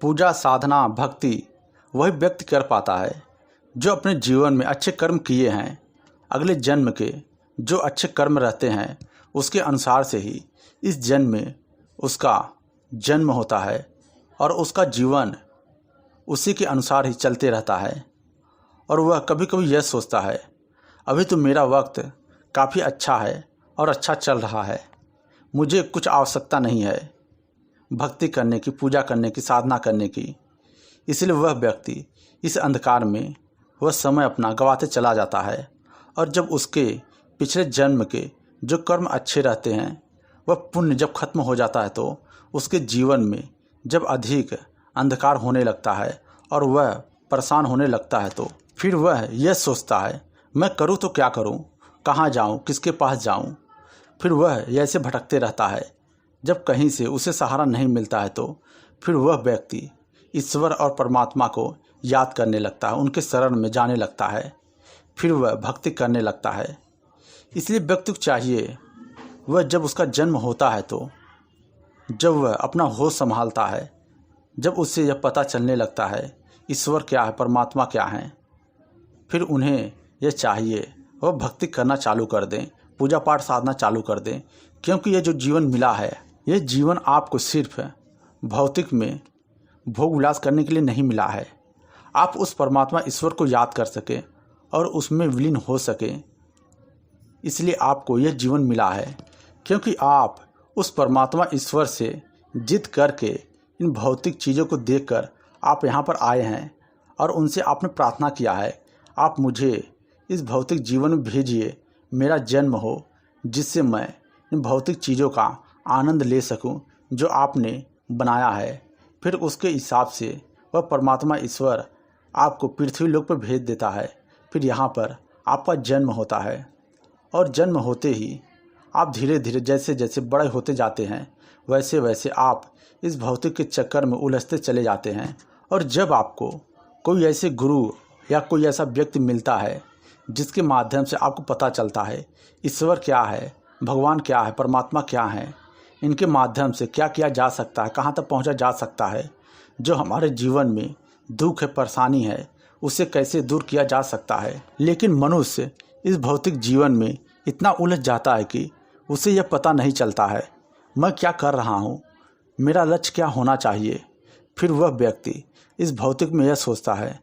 पूजा साधना भक्ति वही व्यक्ति कर पाता है जो अपने जीवन में अच्छे कर्म किए हैं। अगले जन्म के जो अच्छे कर्म रहते हैं उसके अनुसार से ही इस जन्म में उसका जन्म होता है और उसका जीवन उसी के अनुसार ही चलते रहता है। और वह कभी कभी यह सोचता है अभी तो मेरा वक्त काफ़ी अच्छा है और अच्छा चल रहा है, मुझे कुछ आवश्यकता नहीं है भक्ति करने की, पूजा करने की, साधना करने की। इसलिए वह व्यक्ति इस अंधकार में वह समय अपना गंवाते चला जाता है। और जब उसके पिछले जन्म के जो कर्म अच्छे रहते हैं वह पुण्य जब खत्म हो जाता है तो उसके जीवन में जब अधिक अंधकार होने लगता है और वह परेशान होने लगता है तो फिर वह यह सोचता है मैं करूँ तो क्या करूँ, कहाँ जाऊँ, किसके पास जाऊँ। फिर वह ऐसे भटकते रहता है। जब कहीं से उसे सहारा नहीं मिलता है तो फिर वह व्यक्ति ईश्वर और परमात्मा को याद करने लगता है, उनके शरण में जाने लगता है, फिर वह भक्ति करने लगता है। इसलिए व्यक्ति को चाहिए वह जब उसका जन्म होता है तो जब वह अपना होश संभालता है, जब उससे यह पता चलने लगता है ईश्वर क्या है, परमात्मा क्या है, फिर उन्हें यह चाहिए वह भक्ति करना चालू कर दें, पूजा पाठ साधना चालू कर दें। क्योंकि यह जो जीवन मिला है यह जीवन आपको सिर्फ भौतिक में भोग विलास करने के लिए नहीं मिला है। आप उस परमात्मा ईश्वर को याद कर सकें और उसमें विलीन हो सकें, इसलिए आपको यह जीवन मिला है। क्योंकि आप उस परमात्मा ईश्वर से जिद करके इन भौतिक चीज़ों को देखकर आप यहाँ पर आए हैं और उनसे आपने प्रार्थना किया है आप मुझे इस भौतिक जीवन में भेजिए, मेरा जन्म हो जिससे मैं इन भौतिक चीज़ों का आनंद ले सकूं जो आपने बनाया है। फिर उसके हिसाब से वह परमात्मा ईश्वर आपको पृथ्वी लोक पर भेज देता है। फिर यहाँ पर आपका जन्म होता है और जन्म होते ही आप धीरे धीरे जैसे जैसे बड़े होते जाते हैं वैसे वैसे आप इस भौतिक के चक्कर में उलझते चले जाते हैं। और जब आपको कोई ऐसे गुरु या कोई ऐसा व्यक्ति मिलता है जिसके माध्यम से आपको पता चलता है ईश्वर क्या है, भगवान क्या है, परमात्मा क्या है, इनके माध्यम से क्या किया जा सकता है, कहाँ तक पहुँचा जा सकता है, जो हमारे जीवन में दुख है, परेशानी है, उसे कैसे दूर किया जा सकता है। लेकिन मनुष्य इस भौतिक जीवन में इतना उलझ जाता है कि उसे यह पता नहीं चलता है मैं क्या कर रहा हूँ, मेरा लक्ष्य क्या होना चाहिए। फिर वह व्यक्ति इस भौतिक में यह सोचता है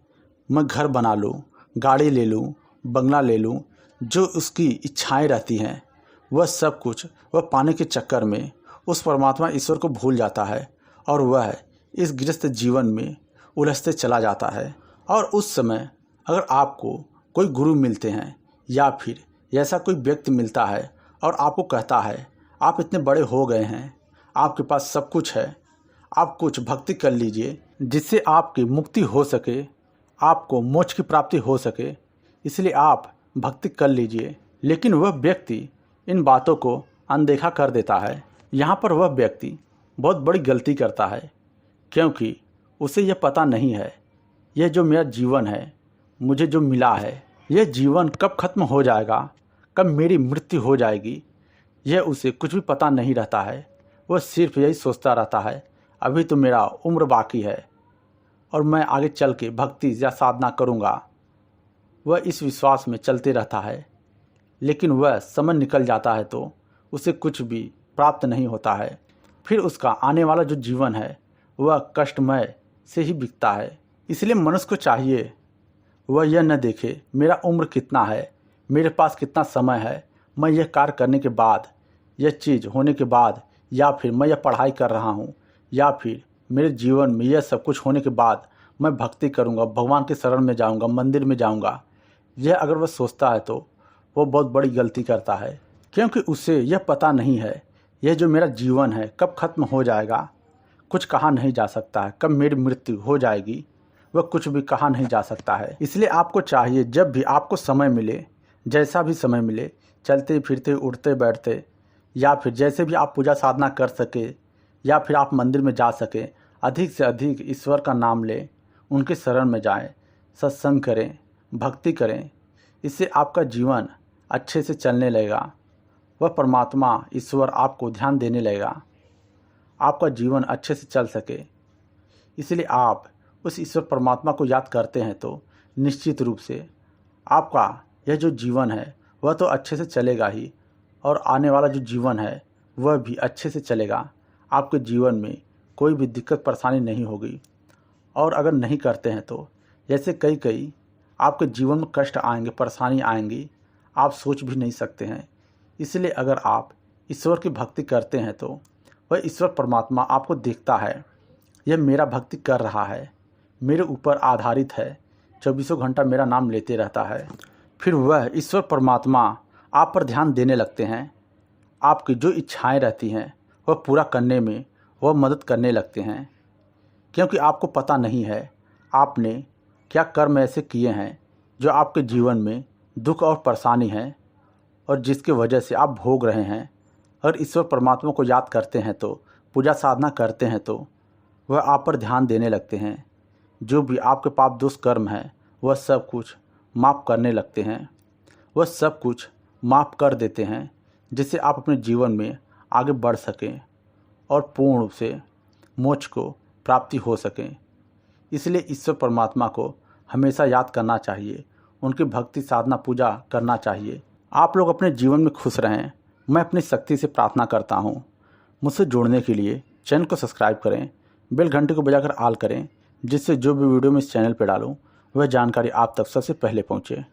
मैं घर बना लूँ, गाड़ी ले लूँ, बंगला ले लूँ, जो उसकी इच्छाएं रहती हैं वह सब कुछ वह पाने के चक्कर में उस परमात्मा ईश्वर को भूल जाता है और वह इस गृहस्थ जीवन में उलझते चला जाता है। और उस समय अगर आपको कोई गुरु मिलते हैं या फिर ऐसा कोई व्यक्ति मिलता है और आपको कहता है आप इतने बड़े हो गए हैं, आपके पास सब कुछ है, आप कुछ भक्ति कर लीजिए जिससे आपकी मुक्ति हो सके, आपको मोक्ष की प्राप्ति हो सके, इसलिए आप भक्ति कर लीजिए। लेकिन वह व्यक्ति इन बातों को अनदेखा कर देता है। यहाँ पर वह व्यक्ति बहुत बड़ी गलती करता है क्योंकि उसे यह पता नहीं है यह जो मेरा जीवन है, मुझे जो मिला है, यह जीवन कब खत्म हो जाएगा, कब मेरी मृत्यु हो जाएगी, यह उसे कुछ भी पता नहीं रहता है। वह सिर्फ यही सोचता रहता है अभी तो मेरा उम्र बाकी है और मैं आगे चल के भक्ति या साधना करूँगा। वह इस विश्वास में चलते रहता है। लेकिन वह समय निकल जाता है तो उसे कुछ भी प्राप्त नहीं होता है। फिर उसका आने वाला जो जीवन है वह कष्टमय से ही बीतता है। इसलिए मनुष्य को चाहिए वह यह न देखे मेरा उम्र कितना है, मेरे पास कितना समय है, मैं यह कार्य करने के बाद, यह चीज़ होने के बाद, या फिर मैं यह पढ़ाई कर रहा हूँ, या फिर मेरे जीवन में यह सब कुछ होने के बाद मैं भक्ति करूँगा, भगवान के शरण में जाऊँगा, मंदिर में जाऊँगा। यह अगर वह सोचता है तो वो बहुत बड़ी गलती करता है क्योंकि उसे यह पता नहीं है यह जो मेरा जीवन है कब खत्म हो जाएगा, कुछ कहा नहीं जा सकता है, कब मेरी मृत्यु हो जाएगी वह कुछ भी कहा नहीं जा सकता है। इसलिए आपको चाहिए जब भी आपको समय मिले, जैसा भी समय मिले, चलते फिरते उठते बैठते या फिर जैसे भी आप पूजा साधना कर सके या फिर आप मंदिर में जा सकें, अधिक से अधिक ईश्वर का नाम लें, उनके शरण में जाएं, सत्संग करें, भक्ति करें। इससे आपका जीवन अच्छे से चलने लगेगा, वह परमात्मा ईश्वर आपको ध्यान देने लगेगा, आपका जीवन अच्छे से चल सके। इसलिए आप उस ईश्वर परमात्मा को याद करते हैं तो निश्चित रूप से आपका यह जो जीवन है वह तो अच्छे से चलेगा ही, और आने वाला जो जीवन है वह भी अच्छे से चलेगा। आपके जीवन में कोई भी दिक्कत परेशानी नहीं होगी। और अगर नहीं करते हैं तो जैसे कई आपके जीवन में कष्ट आएंगे, परेशानी आएंगी, आप सोच भी नहीं सकते हैं। इसलिए अगर आप ईश्वर की भक्ति करते हैं तो वह ईश्वर परमात्मा आपको देखता है, यह मेरा भक्ति कर रहा है, मेरे ऊपर आधारित है, चौबीसों घंटा मेरा नाम लेते रहता है। फिर वह ईश्वर परमात्मा आप पर ध्यान देने लगते हैं। आपकी जो इच्छाएं रहती हैं वह पूरा करने में वह मदद करने लगते हैं, क्योंकि आपको पता नहीं है आपने क्या कर्म ऐसे किए हैं जो आपके जीवन में दुख और परेशानी है और जिसकी वजह से आप भोग रहे हैं। अगर ईश्वर परमात्मा को याद करते हैं तो, पूजा साधना करते हैं तो वह आप पर ध्यान देने लगते हैं। जो भी आपके पाप दोष कर्म है वह सब कुछ माफ़ करने लगते हैं, वह सब कुछ माफ़ कर देते हैं, जिससे आप अपने जीवन में आगे बढ़ सकें और पूर्ण रूप से मोक्ष को प्राप्ति हो सकें। इसलिए ईश्वर परमात्मा को हमेशा याद करना चाहिए, उनकी भक्ति साधना पूजा करना चाहिए। आप लोग अपने जीवन में खुश रहें, मैं अपनी शक्ति से प्रार्थना करता हूँ। मुझसे जुड़ने के लिए चैनल को सब्सक्राइब करें, बेल घंटे को बजाकर ऑल करें, जिससे जो भी वीडियो मैं इस चैनल पर डालूँ वह जानकारी आप तक सबसे पहले पहुँचे।